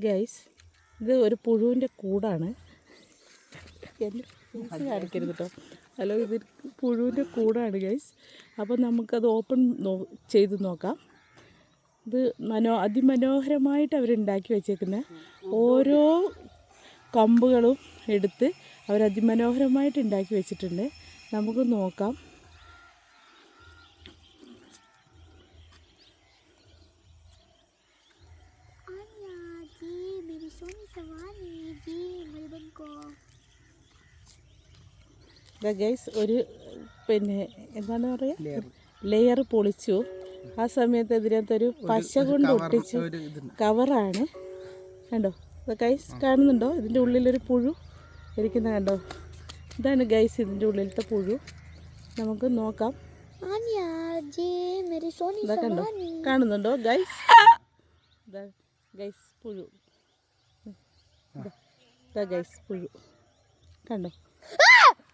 Guys ഇത് ഒരു പുഴുവിൻ്റെ കൂടാണ്. എൻ്റെ ഫേസ് കാണിക്കരുത് കേട്ടോ. ഹലോ, ഇത് പുഴുവിൻ്റെ കൂടാണ് ഗൈസ്. അപ്പോൾ നമുക്കത് ഓപ്പൺ ചെയ്ത് നോക്കാം. ഇത് അതിമനോഹരമായിട്ട് അവരുണ്ടാക്കി വെച്ചേക്കുന്ന ഓരോ കമ്പുകളും എടുത്ത് അവരതിമനോഹരമായിട്ട് ഉണ്ടാക്കി വെച്ചിട്ടുണ്ട്. നമുക്ക് നോക്കാം. ഗൈസ് ഒരു എന്താണ് പറയുക, ലെയർ പൊളിച്ചു. ആ സമയത്ത് ഇതിനകത്തൊരു പശ കൊണ്ട് ഒട്ടിച്ച് കവറാണ്. കണ്ടോ ഗൈസ്, കാണുന്നുണ്ടോ? ഇതിൻ്റെ ഉള്ളിലൊരു പുഴു ഇരിക്കുന്ന കണ്ടോ? ഇതാണ് ഗൈസ് ഇതിൻ്റെ ഉള്ളിലത്തെ പുഴു. നമുക്ക് നോക്കാം. കണ്ടോ, കാണുന്നുണ്ടോ ഗൈസ്? ഗൈസ് പുഴു, ഗൈസ് പുഴു കണ്ടോ?